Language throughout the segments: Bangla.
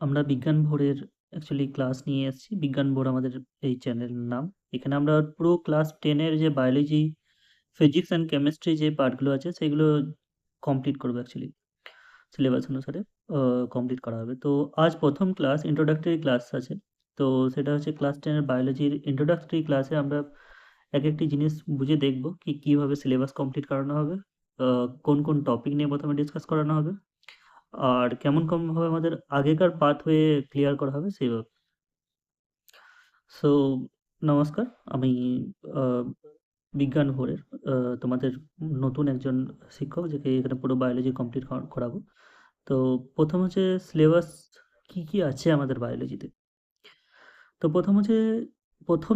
আমরা বিজ্ঞান ভোরের অ্যাকচুয়ালি ক্লাস নিয়ে এসেছি। বিজ্ঞান ভোর আমাদের এই চ্যানেলের নাম। এখানে আমরা পুরো ক্লাস 10 এর যে বায়োলজি, ফিজিক্স অ্যান্ড কেমিস্ট্রি যে পার্টগুলো আছে সেগুলো কমপ্লিট করব অ্যাকচুয়ালি। সিলেবাস অনুসারে কমপ্লিট করা হবে। তো আজ ১ম ক্লাস ইন্ট্রোডাক্টরি ক্লাস আছে। তো সেটা হচ্ছে ক্লাস 10 এর বায়োলজির ইন্ট্রোডাক্টরি ক্লাসে আমরা একটি জিনিস বুঝে দেখব কিভাবে সিলেবাস কমপ্লিট করানো হবে, কোন টপিক নিয়ে প্রথমে ডিসকাস করানো হবে, আর কেমনভাবে আমাদের আগেকার পাথওয়ে ক্লিয়ার করা হবে সেইভাবে। সো নমস্কার, আমি আ বিজ্ঞান ভোরের তোমাদের নতুন একজন শিক্ষক, যাকে এখানে পুরো বায়োলজি কমপ্লিট করাবো। তো প্রথম হচ্ছে সিলেবাস কি আছে আমাদের বায়োলজিতে। তো প্রথম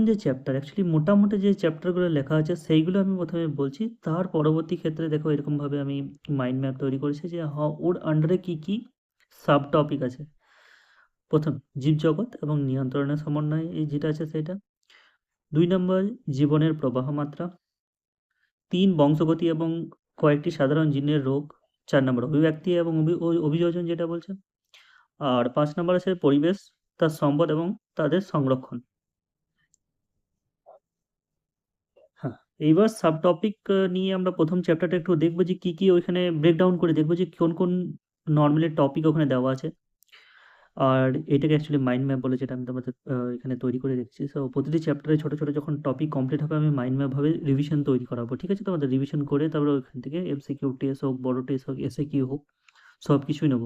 যে চ্যাপ্টার, অ্যাকচুয়ালি মোটামুটি যে চ্যাপ্টারগুলো লেখা আছে সেইগুলো আমি প্রথমে বলছি। তার পরবর্তী ক্ষেত্রে দেখো এরকমভাবে আমি মাইন্ড ম্যাপ তৈরি করেছি যে ওর আন্ডারে কি সাব টপিক আছে। প্রথম জীবজগৎ এবং নিয়ন্ত্রণের সমন্বয় এই যেটা আছে সেটা। ২ নম্বর জীবনের প্রবাহ মাত্রা। ৩ বংশগতি এবং কয়েকটি সাধারণ জিনের রোগ। ৪ নম্বর অভিব্যক্তি এবং অভিযোজন যেটা বলছে। আর ৫ নম্বর আছে পরিবেশ, তার সম্পদ এবং তাদের সংরক্ষণ। হ্যাঁ, এইবার সাব টপিক নিয়ে আমরা প্রথম চ্যাপ্টারটা একটু দেখব যে কি ওইখানে ব্রেকডাউন করে দেখব যে কোন নরমালি টপিক ওখানে দেওয়া আছে। আর এটাকে অ্যাকচুয়ালি মাইন্ড ম্যাপ বলে, যেটা আমি তোমাদের এখানে তৈরি করে রেখেছি। সো প্রতিটি চ্যাপ্টারে ছোট যখন টপিক কমপ্লিট হবে আমি মাইন্ড ম্যাপ ভাবে রিভিশন তৈরি করাবো। ঠিক আছে? তোমাদের রিভিশন করে তারপরে ওইখান থেকে এমসিকিউ টেস্ট হোক, বড় টেস্ট হোক, এসএকিউ হোক, সব কিছুই নেব।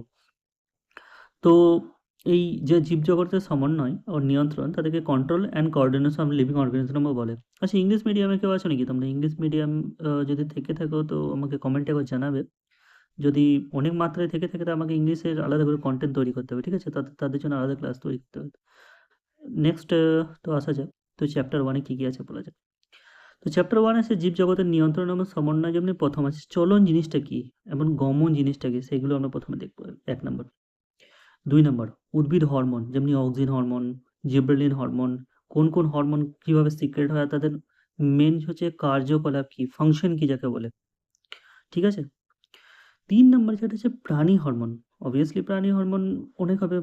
তো এই যে জীবজগতের সমন্বয় ও নিয়ন্ত্রণ তাদেরকে control and coordination of living অর্গানিজমও বলে। আচ্ছা, ইংলিশ মিডিয়ামে কেউ আছো নাকি তোমরা? ইংলিশ মিডিয়াম যদি থেকে থাকো তো আমাকে কমেন্টে একবার জানাবে। যদি অনেক মাত্রায় থেকে থাকে তো আমাকে ইংলিশের আলাদা করে কনটেন্ট তৈরি করতে হবে। ঠিক আছে? তাদের জন্য আলাদা ক্লাস তৈরি করতে হবে। নেক্সট তো আসা যাক। তো চ্যাপ্টার 1 এ কি আছে বলা যাক। তো চ্যাপ্টার 1 আছে জীবজগতের নিয়ন্ত্রণ এবং সমন্বয়। যেমনি প্রথম আছে চলন জিনিসটা কি এবং গমন জিনিসটা কি, সেগুলো আমরা প্রথমে দেখব ১ নম্বর। ২ নম্বর উদ্ভিদ হরমোন, যেমনি অক্সিন হরমোন, জিবরেলিন হরমোন, কোন হরমোন কিভাবে সিক্রেট হয়, তাদের মেইন হচ্ছে কার্যকলাপ কি, ফাংশন কি যাকে বলে। ঠিক আছে? ৩ নম্বর যেটা হচ্ছে প্রাণী হরমোন। অবভিয়াসলি প্রাণী হরমোন অনেক হবে।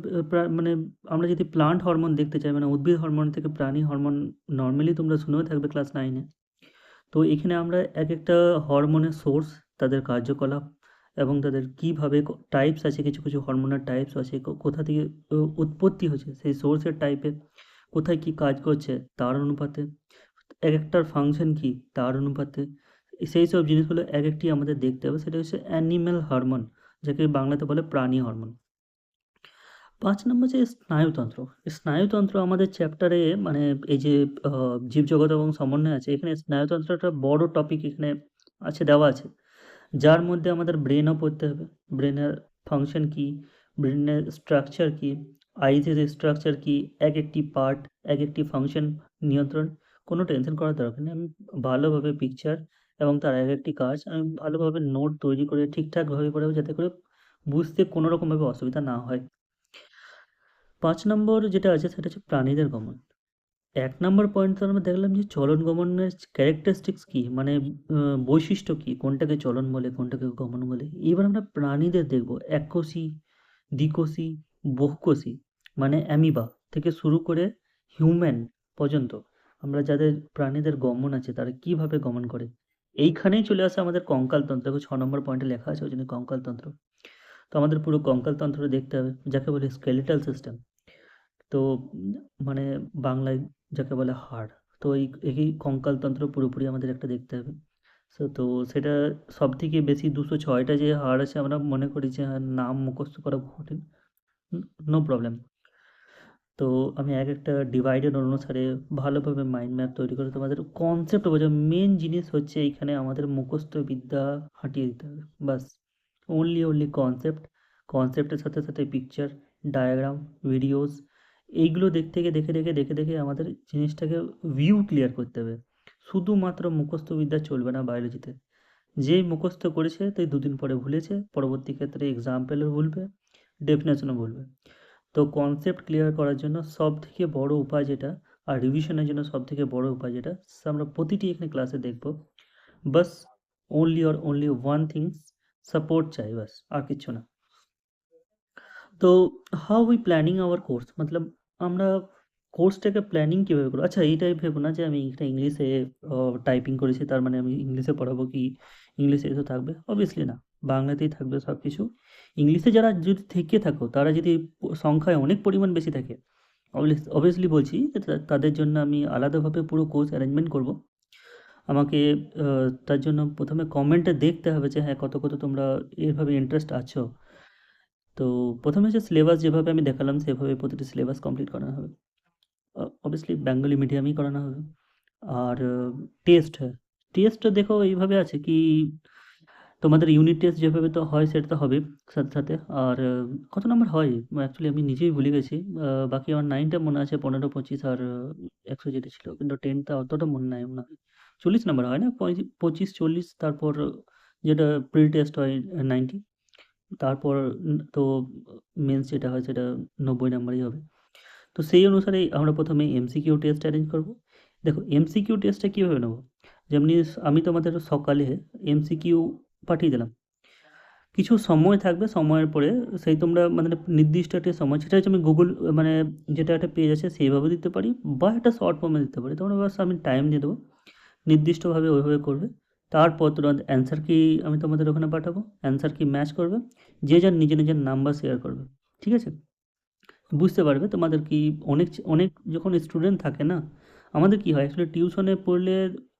মানে আমরা যদি প্লান্ট হরমোন দেখতে চাই, মানে উদ্ভিদ হরমোন থেকে প্রাণী হরমোন, নরমালি তোমরা শুনেও থাকবে ক্লাস 9 এ। তো এখানে আমরা একেকটা হরমোনের সোর্স, তাদের কার্যকলাপ এবং তাদের কিভাবে টাইপস আছে, কিছু হরমোনের টাইপস আছে, কোথা থেকে উৎপত্তি হয়েছে, সেই সোর্সের টাইপে, কোথায় কি কাজ করছে তার অনুপাতে, একেকটার ফাংশন কি তার অনুপাতে, সেই সব জিনিসগুলো একেকটি আমাদের দেখতে হবে। সেটা হচ্ছে অ্যানিম্যাল হরমোন, যাকে বাংলাতে বলে প্রাণী হরমোন। ৫ নম্বর যে স্নায়ুতন্ত্র। স্নায়ুতন্ত্র আমাদের চ্যাপ্টারে, মানে এই যে জীবজগৎ এবং সমন্বয় আছে, এখানে স্নায়ুতন্ত্রটা বড় টপিক এখানে আছে, দেওয়া আছে। যার মধ্যে আমাদের ব্রেনও পড়তে হবে। ব্রেনের ফাংশন কী, ব্রেনের স্ট্রাকচার কী, আইসের স্ট্রাকচার কী, একেকটি পার্ট, একেকটি ফাংশন নিয়ন্ত্রণ। কোনো টেনশন করার দরকার নেই। আমি ভালোভাবে পিকচার এবং তার একেকটি কাজ আমি ভালোভাবে নোট তৈরি করে ঠিকঠাকভাবে পড়াবো, যাতে করে বুঝতে কোনো রকমভাবে অসুবিধা না হয়। ৫ নম্বর যেটা আছে সেটা হচ্ছে প্রাণীদের গমন। ১ নম্বর পয়েন্টে আমরা দেখলাম যে চলন গমনের ক্যারেক্টারিস্টিক্স কী, মানে বৈশিষ্ট্য কী, কোনটাকে চলন বলে, কোনটাকে গমন বলে। এবার আমরা প্রাণীদের দেখব। এককোষী, দ্বিকোষী, বহুকোষী, মানে অ্যামিবা থেকে শুরু করে হিউম্যান পর্যন্ত আমরা যাদের প্রাণীদের গমন আছে তারা কীভাবে গমন করে। এইখানেই চলে আসে আমাদের কঙ্কালতন্ত্র। দেখো ৬ নম্বর পয়েন্টে লেখা আছে ওই জন্য কঙ্কালতন্ত্র। তো আমাদের পুরো কঙ্কালতন্ত্রটা দেখতে হবে, যাকে বলে স্কেলেটাল সিস্টেম। তো মানে বাংলায় যাকে বলে হাড়। তো এই কঙ্কালতন্ত্র পুরোপুরি আমাদের একটা দেখতে হবে। তো সেটা সবথেকে বেশি ২০৬টা যে হাড় আছে, আমরা মনে করি যে নাম মুখস্থ করা কঠিন। No problem. তো আমি একেকটা ডিভাইডেড অনুসারে ভালোভাবে মাইন্ড ম্যাপ তৈরি করে তোমাদের কনসেপ্ট বোঝাবো। মেন জিনিস হচ্ছে এইখানে আমাদের মুখস্থ বিদ্যা হাঁটিয়ে দিতে হবে। বাস, অনলি কনসেপ্ট। কনসেপ্টের সাথে পিকচার, ডায়াগ্রাম, ভিডিওস, এইগুলো দেখে আমাদের জিনিসটাকে ভিউ ক্লিয়ার করতে হবে। শুধুমাত্র মুখস্থ বিদ্যা চলবে না বায়োলজিতে। যেই মুখস্থ করেছে তাই ২ দিন পরে ভুলেছে, পরবর্তী ক্ষেত্রে এক্সাম্পলও ভুলবে, ডেফিনেশনও ভুলবে। তো কনসেপ্ট ক্লিয়ার করার জন্য সবথেকে বড় উপায় যেটা, আর রিভিশনের জন্য সবথেকে বড় উপায় যেটা, আমরা প্রতিটি এখানে ক্লাসে দেখব। বাস, অনলি ওয়ান থিংস, সাপোর্ট চাই, বাস আর কিচ্ছু না। তো how we planning our course, মতলব আমরা কোর্সটাকে প্ল্যানিং কীভাবে করবো? আচ্ছা এইটাই ভেবো না যে আমি এটা ইংলিশে টাইপিং করেছি তার মানে আমি ইংলিশে পড়াবো কি ইংলিশে এসব থাকবে? অবভিয়াসলি না। বাংলাতেই থাকবে সব কিছু। ইংলিশে যারা যদি থেকে থাকো, তারা যদি সংখ্যায় অনেক পরিমাণ বেশি থাকে, অবভিয়াসলি বলছি যে তাদের জন্য আমি আলাদাভাবে পুরো কোর্স অ্যারেঞ্জমেন্ট করব। আমাকে তার জন্য প্রথমে কমেন্টে দেখতে হবে যে হ্যাঁ, কত তোমরা এভাবে ইন্টারেস্ট আছো। তো প্রথমে হচ্ছে সিলেবাস যেভাবে আমি দেখালাম সেভাবে প্রতিটি সিলেবাস কমপ্লিট করানো হবে। অবভিয়াসলি বেঙ্গলি মিডিয়ামেই করানো হবে। আর টেস্ট, হ্যাঁ, টেস্টটা দেখো এইভাবে আছে কি তোমাদের ইউনিট টেস্ট যেভাবে তো হয় সেটা তো হবে সাথে। আর কত নাম্বার হয়? অ্যাকচুয়ালি আমি নিজেই ভুলে গেছি। বাকি আমার 9 টা মনে আছে, 15, 25 আর 100 যেটা ছিল। কিন্তু 10 টা অতটা মনে নাই মনে হয়। 40 নাম্বার হয় না? 25, 40 তারপর যেটা প্রি টেস্ট হয় 90, তারপর তো মেন্স যেটা হয় সেটা 90 নাম্বারই হবে। তো সেই অনুসারেই আমরা প্রথমে এমসিকিউ টেস্ট অ্যারেঞ্জ করব। দেখো এমসিকিউ টেস্টটা কীভাবে নেব? যেমনি আমি তোমাদের সকালে এমসিকিউ পাঠিয়ে দিলাম। কিছু সময় থাকবে, সময়ের পরে সেই তোমরা মানে নির্দিষ্ট একটা সময়, সেটা হচ্ছে আমি গুগল মানে যেটা একটা পেজ আছে সেইভাবে দিতে পারি বা একটা শর্ট ফর্মে দিতে পারি। তোমরা বাস আমি টাইম দিয়ে দেবো, নির্দিষ্টভাবে ওইভাবে করবে। তারপর তোমরা অ্যান্সার কি আমি তোমাদের ওখানে পাঠাবো, অ্যান্সার কি ম্যাচ করবে, যে যার নিজের নাম্বার শেয়ার করবে। ঠিক আছে? বুঝতে পারবে তোমাদের কি অনেক যখন স্টুডেন্ট থাকে না, আমাদের কি হয় অ্যাকচুয়ালি টিউশনে পড়লে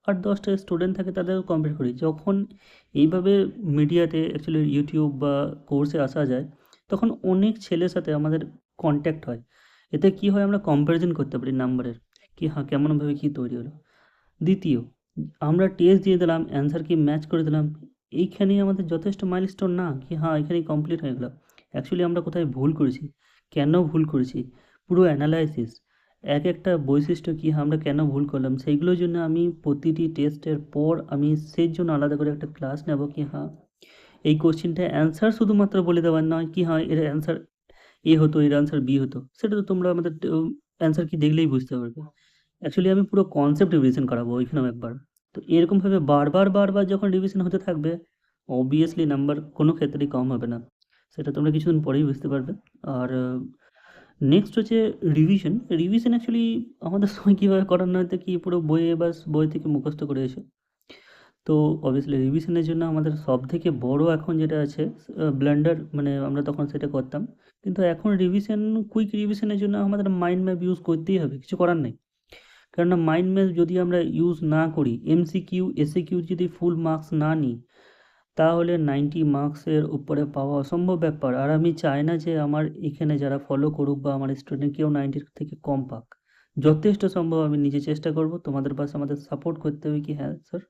8-10টা স্টুডেন্ট থাকে, তাদেরও কমপ্লিট করি। যখন এইভাবে মিডিয়াতে অ্যাকচুয়ালি ইউটিউব বা কোর্সে আসা যায়, তখন অনেক ছেলের সাথে আমাদের কন্ট্যাক্ট হয়। এতে কি হয় আমরা কম্প্যারিজন করতে পারি নাম্বারের, কি হ্যাঁ কেমনভাবে কী তৈরি হলো। দ্বিতীয়, আমরা টেস্ট দিয়ে দিলাম, অ্যান্সার কি ম্যাচ করে দিলাম, এইখানেই আমাদের যথেষ্ট মাইলস্টোন না কি হ্যাঁ এখানেই কমপ্লিট হয়ে গেল। অ্যাকচুয়ালি আমরা কোথায় ভুল করেছি, কেন ভুল করেছি, পুরো অ্যানালাইসিস, একটা বৈশিষ্ট্য কি আমরা কেন ভুল করলাম, সেইগুলোর জন্য আমি প্রতিটি টেস্টের পর আমি সেই জন্য আলাদা করে একটা ক্লাস নেব কি হ্যাঁ এই কোশ্চেনটা অ্যান্সার শুধুমাত্র বলে দেওয়ার নয় কি হ্যাঁ এর অ্যান্সার এ হতো, এর অ্যান্সার বি হতো, সেটা তো তোমরা আমাদের অ্যান্সার কি দেখলেই বুঝতে পারবে। অ্যাকচুয়ালি আমি পুরো কনসেপ্ট রিভিশন করাবো ওইখানেও একবার। তো এরকমভাবে বারবার যখন রিভিশন হতে থাকবে, অবভিয়াসলি নাম্বার কোনো ক্ষেত্রেই কম হবে না। সেটা তোমরা কিছুদিন পরেই বুঝতে পারবে। আর নেক্সট হচ্ছে রিভিশন। রিভিশন অ্যাকচুয়ালি আমাদের সময় কীভাবে করানো হতো কি পুরো বইয়ে বাস বই থেকে মুখস্থ করে এসো। তো অবভিয়াসলি রিভিশনের জন্য আমাদের সবথেকে বড় এখন যেটা আছে ব্লেন্ডার, মানে আমরা তখন সেটা করতাম। কিন্তু এখন রিভিশন, কুইক রিভিশনের জন্য আমাদের মাইন্ড ম্যাপ ইউজ করতেই হবে, কিছু করার নেই। কেননা মাইন্ড ম্যাপ যদি আমরা ইউজ না করি, এমসিকিউ এসিকিউ যদি ফুল মার্কস না নিই, তাহলে 90 মার্কসের উপরে পাওয়া অসম্ভব ব্যাপার। আর আমি চাই না যে আমার এখানে যারা ফলো করুক বা আমার স্টুডেন্ট কেউ 90 থেকে কম পাক। যথেষ্ট সম্ভব আমি নিজে চেষ্টা করব, তোমাদের পাশে আমাদের সাপোর্ট করতে হবে কি হ্যাঁ স্যার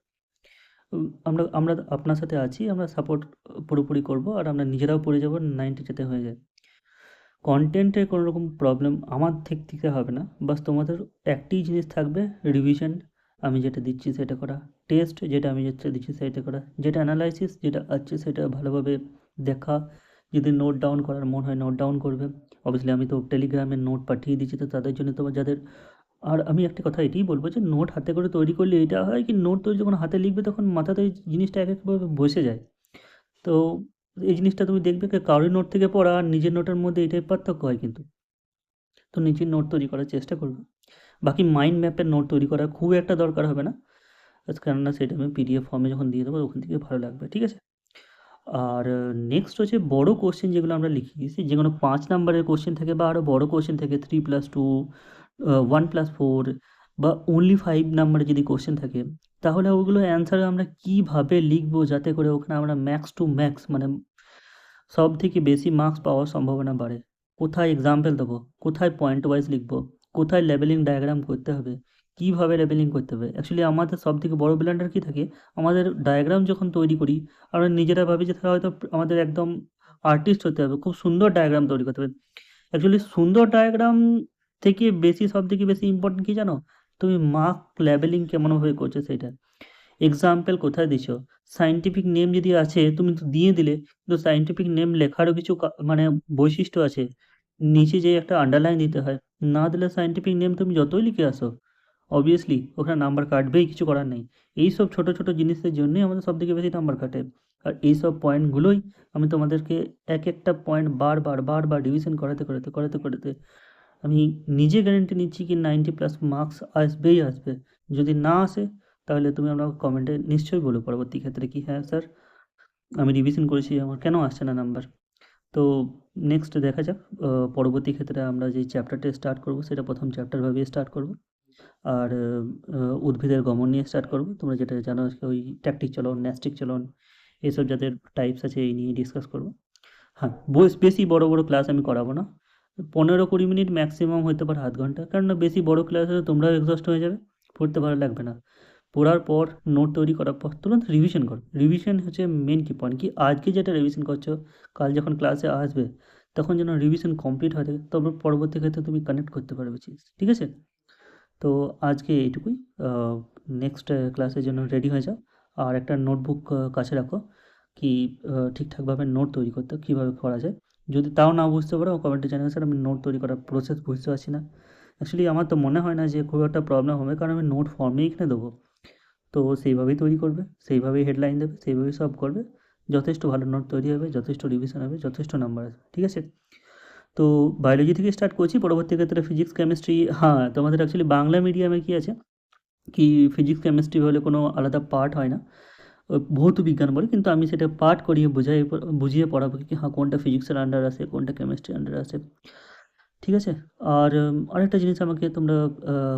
আমরা আমরা আপনার সাথে আছি, আমরা সাপোর্ট পুরোপুরি করব। আর আমরা নিজেরাও পড়ে যাব, 90 যাতে হয়ে যায়। কন্টেন্টের কোনো রকম প্রবলেম আমার থেকে হবে না, বাস তোমাদের একটাই জিনিস থাকবে, রিভিশন আমি যেটা দিচ্ছি সেটা করা, টেস্ট যেটা আমি যেটা দিচ্ছি সেটা করা, যেটা অ্যানালাইসিস যেটা আছে সেটা ভালোভাবে দেখা। যদি নোট ডাউন করার মন হয় নোট ডাউন করবে। অবভিয়াসলি আমি তো টেলিগ্রামে নোট পাঠিয়ে দিচ্ছি, তো তাদের জন্য তোমার যাদের, আর আমি একটা কথা এটাই বলবো যে নোট হাতে করে তৈরি করলে এটা হয় কি, নোট তৈরি যখন হাতে লিখবে তখন মাথাতে ওই জিনিসটা এক একভাবে বসে যায়। তো এই জিনিসটা তুমি দেখবে কারোর নোট থেকে পড়া আর নিজের নোটের মধ্যে এটাই পার্থক্য হয় কিন্তু। তো নিজের নোট তৈরি করার চেষ্টা করবে। বাকি মাইন্ড ম্যাপের নোট তৈরি করার খুব একটা দরকার হবে না, কেননা সেটা আমি পিডিএফ ফর্মে যখন দিয়ে দেবো ওখান থেকে ভালো লাগবে। ঠিক আছে? আর নেক্সট হচ্ছে বড় কোশ্চেন যেগুলো আমরা লিখে দিয়েছি, যেগুলো 5 নাম্বারের কোশ্চেন থাকে বা আরও বড় কোশ্চেন থাকে 3+2, 1+4 বা অনলি 5 নাম্বারের যদি কোশ্চেন থাকে, তাহলে ওগুলো অ্যান্সার আমরা কীভাবে লিখবো যাতে করে ওখানে আমরা ম্যাক্স টু ম্যাক্স মানে সব থেকে বেশি মার্কস পাওয়ার সম্ভাবনা বাড়ে। কোথায় এক্সাম্পল দেবো, কোথায় পয়েন্ট ওয়াইজ লিখবো, কোথায় লেবেলিং ডায়াগ্রাম করতে হবে, কীভাবে লেবেলিং করতে হবে। অ্যাকচুয়ালি আমাদের সবথেকে বড় ব্লান্ডার কী থাকে, আমাদের ডায়াগ্রাম যখন তৈরি করি আমরা নিজেরা ভাবি যে তাহলে হয়তো আমাদের একদম আর্টিস্ট হতে হবে, খুব সুন্দর ডায়াগ্রাম তৈরি করতে হবে। অ্যাকচুয়ালি সুন্দর ডায়াগ্রাম থেকে বেশি, সবথেকে বেশি ইম্পর্টেন্ট কী জানো? তুমি মার্ক লেবেলিং কেমনভাবে করছো সেইটা। এক্সাম্পল কোথায় দিছো, সায়েন্টিফিক নেম যদি আছে তুমি তো দিয়ে দিলে, কিন্তু সায়েন্টিফিক নেম লেখারও কিছু মানে বৈশিষ্ট্য আছে। নিচে যে একটা আন্ডারলাইন দিতে হয়, না দিলে সায়েন্টিফিক নেম তুমি যতই লিখে আসো, অবভিয়াসলি ওখানে নাম্বার কাটবেই, কিছু করার নেই। এইসব ছোটো জিনিসের জন্যই আমাদের সবথেকে বেশি নাম্বার কাটে। আর এইসব পয়েন্টগুলোই আমি তোমাদেরকে এক একটা পয়েন্ট বারবার রিভিশন করাতে আমি নিজে গ্যারেন্টি নিচ্ছি কি 90+ মার্কস আসবেই আসবে। যদি না আসে তাহলে তুমি আমাকে কমেন্টে নিশ্চয়ই বলো পরবর্তী ক্ষেত্রে কি হ্যাঁ স্যার আমি রিভিশন করেছি আমার কেন আসছে না নাম্বার। তো নেক্সট দেখা যাক পরবর্তী ক্ষেত্রে আমরা যে চ্যাপ্টারটা স্টার্ট করব সেটা প্রথম চ্যাপ্টার ভাবে স্টার্ট করব। আর উদ্ভিদের গমন নিয়ে স্টার্ট করব। তোমরা যেটা জানো ওই ট্যাকটিক চলন, ন্যাস্টিক চলন এসব যাদের টাইপস আছে এই নিয়ে ডিসকাস করব। হ্যাঁ, বেশি বড় ক্লাস আমি করাবো না। 15-20 মিনিট ম্যাক্সিমাম হতে পারে আধ ঘন্টা, কেননা বেশি বড় ক্লাস হলে তোমরাও এক্সস্ট হয়ে যাবে, পড়তে ভালো লাগবে না। পড়ার পর নোট তৈরি করার পর তুরন্ত রিভিশন করো। রিভিশন হচ্ছে মেন কি পয়েন্ট, কি আজকে যেটা রিভিশন করছো কাল যখন ক্লাসে আসবে তখন যেন রিভিশন কমপ্লিট হয়ে থাকে, তবে পরবর্তী ক্ষেত্রে তুমি কানেক্ট করতে পারবে চিজ, ঠিক আছে? তো আজকে এইটুকুই। নেক্সট ক্লাসের জন্য রেডি হয়ে যাও। আর একটা নোটবুক কাছে রাখো, কি ঠিকঠাকভাবে নোট তৈরি করতে কীভাবে করা যায়। যদি তাও না বুঝতে পারো কমেন্টে জানাবে স্যার আমি নোট তৈরি করার প্রসেস বুঝতে পারছি না। অ্যাকচুয়ালি আমার তো মনে হয় না যে খুব একটা প্রবলেম হবে, কারণ আমি নোট ফর্মেই এখানে দেবো। তো সেইভাবেই তৈরি করবে, সেইভাবেই হেডলাইন দেবে, সেইভাবেই সব করবে। যথেষ্ট ভালো নোট তৈরি হবে, যথেষ্ট রিভিশন হবে, যথেষ্ট নাম্বার আসবে, ঠিক আছে? তো বায়োলজি থেকে স্টার্ট করছি, পরবর্তী ক্ষেত্রে ফিজিক্স কেমিস্ট্রি। হ্যাঁ, তোমাদের অ্যাকচুয়ালি বাংলা মিডিয়ামে কী আছে, কি ফিজিক্স কেমিস্ট্রি হলে কোনো আলাদা পার্ট হয় না, ভৌত বিজ্ঞান বলে, কিন্তু আমি সেটা পার্ট করিয়ে বুঝিয়ে পড়াবো কি হ্যাঁ কোনটা ফিজিক্সের আন্ডার আসে, কোনটা কেমিস্ট্রির আন্ডার আসে, ঠিক আছে? আর আরেকটা জিনিস আমাকে তোমরা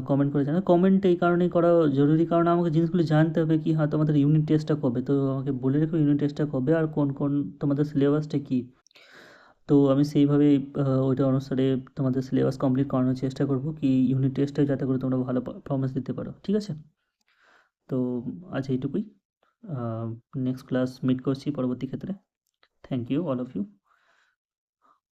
কমেন্ট করে জানাও। কমেন্ট এই কারণেই করা জরুরি, কারণ আমাকে জিনিসগুলো জানতে হবে কি হ্যাঁ তোমাদের ইউনিট টেস্টটা কবে, তো আমাকে বলে রেখো ইউনিট টেস্টটা কবে আর কোন তোমাদের সিলেবাসটা কী। তো আমি সেইভাবেই ওইটা অনুসারে তোমাদের সিলেবাস কমপ্লিট করানোর চেষ্টা করব, কি ইউনিট টেস্টে যাতে করে তোমরা ভালো পারফরমেন্স দিতে পারো, ঠিক আছে? তো আজ এইটুকুই। নেক্সট ক্লাস মিট করছি পরবর্তী ক্ষেত্রে। Thank you all of you.